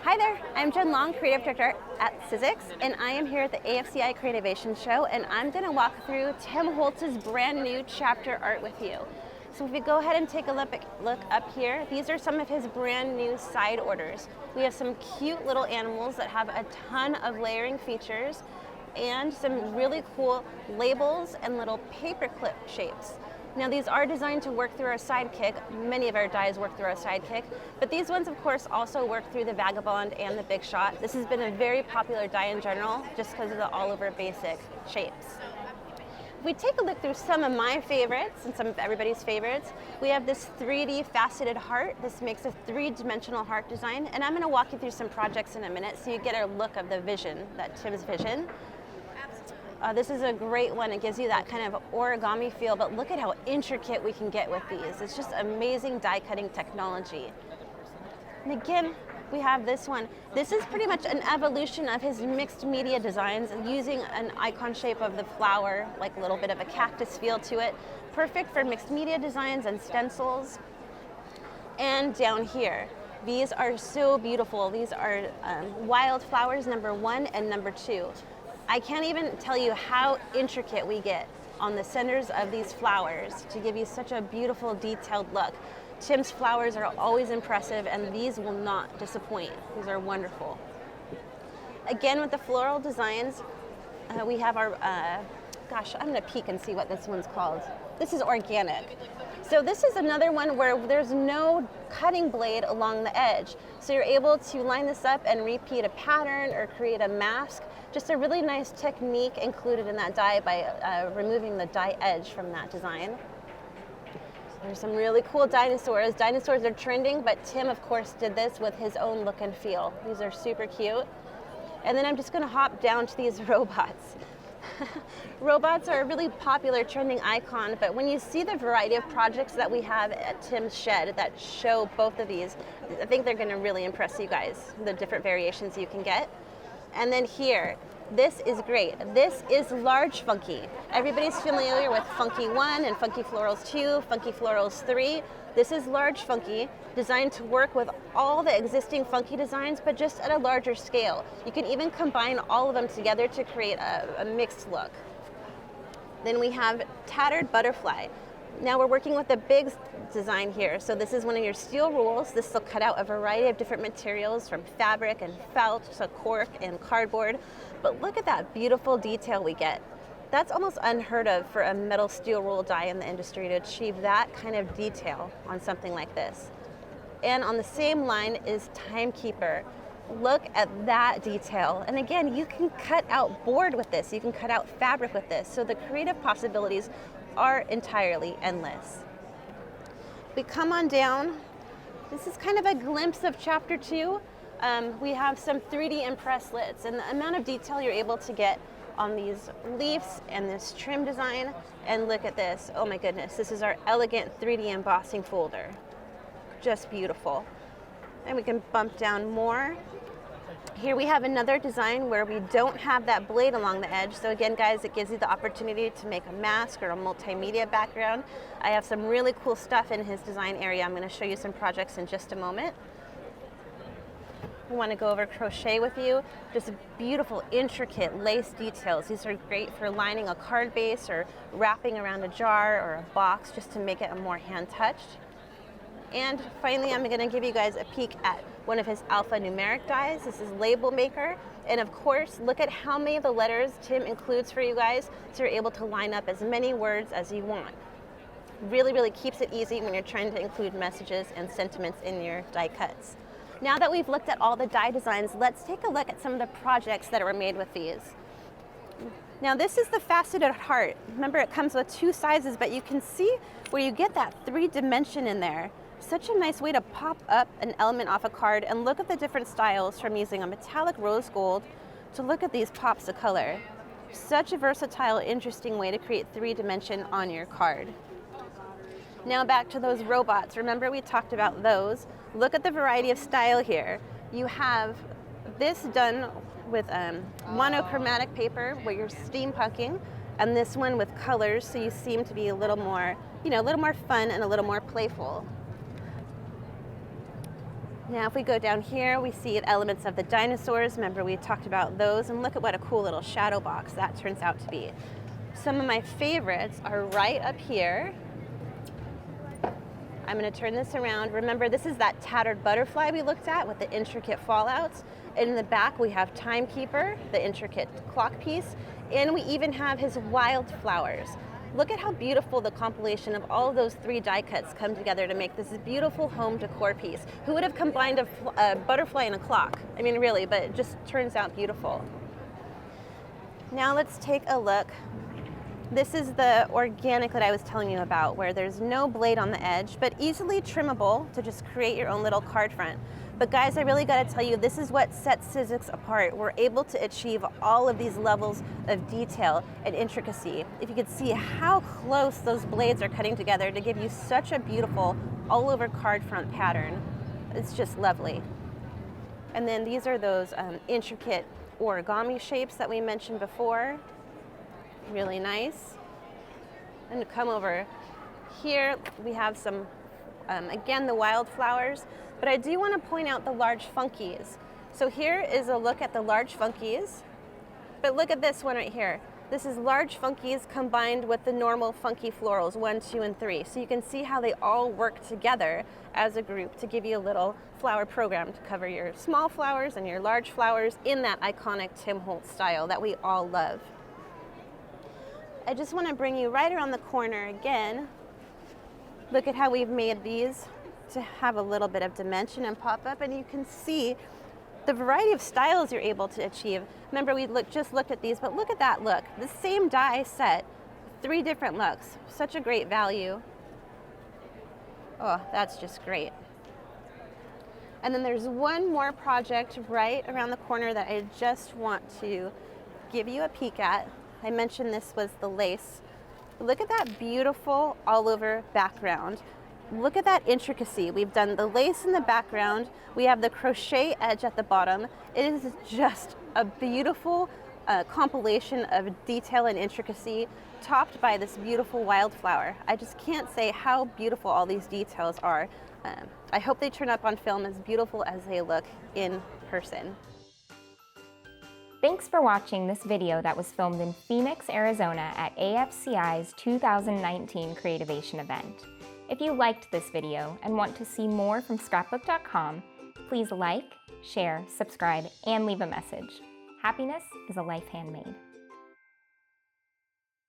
Hi there, I'm Jen Long, Creative Director at Sizzix, and I am here at the AFCI Creativation Show, and I'm going to walk through Tim Holtz's brand new chapter art with you. So if you go ahead and take a look up here, these are some of his brand new side orders. We have some cute little animals that have a ton of layering features and some really cool labels and little paperclip shapes. Now these are designed to work through our sidekick. Many of our dies work through our sidekick, but these ones of course also work through the Vagabond and the Big Shot. This has been a very popular die in general just because of the all over basic shapes. If we take a look through some of my favorites and some of everybody's favorites, we have this 3D Faceted Heart. This makes a three-dimensional heart design, and I'm going to walk you through some projects in a minute so you get a look of the vision, that Tim's vision. This is a great one. It gives you that kind of origami feel, but look at how intricate we can get with these. It's just amazing die cutting technology. And again, we have this one. This is pretty much an evolution of his mixed media designs using an icon shape of the flower, like a little bit of a cactus feel to it. Perfect for mixed media designs and stencils. And down here, these are so beautiful. These are wildflowers number 1 and number 2. I can't even tell you how intricate we get on the centers of these flowers to give you such a beautiful, detailed look. Tim's flowers are always impressive, and these will not disappoint. These are wonderful. Again, with the floral designs, we have our, gosh, I'm gonna peek and see what this one's called. This is organic. So this is another one where there's no cutting blade along the edge. So you're able to line this up and repeat a pattern or create a mask. Just a really nice technique included in that die by removing the die edge from that design. There's some really cool dinosaurs. Dinosaurs are trending, but Tim, of course, did this with his own look and feel. These are super cute. And then I'm just gonna hop down to these robots. Robots are a really popular trending icon, but when you see the variety of projects that we have at Tim's shed that show both of these, I think they're gonna really impress you guys, the different variations you can get. And then here, this is great. This is Large Funky. Everybody's familiar with Funky 1 and Funky Florals 2, Funky Florals 3. This is Large Funky, designed to work with all the existing Funky designs, but just at a larger scale. You can even combine all of them together to create a mixed look. Then we have Tattered Butterfly. Now we're working with the big design here. So this is one of your steel rules. This will cut out a variety of different materials from fabric and felt to cork and cardboard. But look at that beautiful detail we get. That's almost unheard of for a metal steel rule die in the industry to achieve that kind of detail on something like this. And on the same line is Timekeeper. Look at that detail. And again, you can cut out board with this. You can cut out fabric with this. So the creative possibilities are entirely endless. We come on down. This is kind of a glimpse of chapter 2. We have some 3D impress lids, and the amount of detail you're able to get on these leaves and this trim design. And look at this. Oh my goodness, this is our elegant 3D embossing folder. Just beautiful. And we can bump down more. Here we have another design where we don't have that blade along the edge. So again, guys, it gives you the opportunity to make a mask or a multimedia background. I have some really cool stuff in his design area. I'm going to show you some projects in just a moment. We want to go over crochet with you. Just beautiful, intricate lace details. These are great for lining a card base or wrapping around a jar or a box just to make it a more hand-touched. And finally, I'm going to give you guys a peek at one of his alphanumeric dies. This is Label Maker. And of course, look at how many of the letters Tim includes for you guys so you're able to line up as many words as you want. Really, really keeps it easy when you're trying to include messages and sentiments in your die cuts. Now that we've looked at all the die designs, let's take a look at some of the projects that were made with these. Now this is the Faceted Heart. Remember, it comes with 2 sizes, but you can see where you get that 3-dimension in there. Such a nice way to pop up an element off a card, and look at the different styles from using a metallic rose gold to look at these pops of color. Such a versatile, interesting way to create 3-dimension on your card. Now back to those robots. Remember, we talked about those. Look at the variety of style here. You have this done with monochromatic paper where you're steampunking, and this one with colors, so you seem to be a little more, a little more fun and a little more playful. Now if we go down here, we see elements of the dinosaurs. Remember, we talked about those, and look at what a cool little shadow box that turns out to be. Some of my favorites are right up here. I'm going to turn this around. Remember, this is that tattered butterfly we looked at with the intricate fallouts. And in the back, we have Timekeeper, the intricate clock piece, and we even have his wildflowers. Look at how beautiful the compilation of all of those 3 die cuts come together to make this beautiful home decor piece. Who would have combined a butterfly and a clock? I mean, really, but it just turns out beautiful. Now let's take a look. This is the organic that I was telling you about, where there's no blade on the edge, but easily trimmable to just create your own little card front. But guys, I really gotta tell you, this is what sets Sizzix apart. We're able to achieve all of these levels of detail and intricacy. If you could see how close those blades are cutting together to give you such a beautiful all over card front pattern. It's just lovely. And then these are those intricate origami shapes that we mentioned before. Really nice. And to come over here, we have some, again, the wildflowers, but I do want to point out the large funkies. So here is a look at the large funkies, but look at this one right here. This is large funkies combined with the normal funky florals, 1, 2, and 3. So you can see how they all work together as a group to give you a little flower program to cover your small flowers and your large flowers in that iconic Tim Holtz style that we all love. I just want to bring you right around the corner again. Look at how we've made these to have a little bit of dimension and pop up, and you can see the variety of styles you're able to achieve. Remember, we just looked at these, but look at that look. The same die set, 3 different looks. Such a great value. Oh, that's just great. And then there's one more project right around the corner that I just want to give you a peek at. I mentioned this was the lace. Look at that beautiful all over background. Look at that intricacy. We've done the lace in the background. We have the crochet edge at the bottom. It is just a beautiful compilation of detail and intricacy topped by this beautiful wildflower. I just can't say how beautiful all these details are. I hope they turn up on film as beautiful as they look in person. Thanks for watching this video that was filmed in Phoenix, Arizona at AFCI's 2019 Creativation event. If you liked this video and want to see more from Scrapbook.com, please like, share, subscribe, and leave a message. Happiness is a life handmade.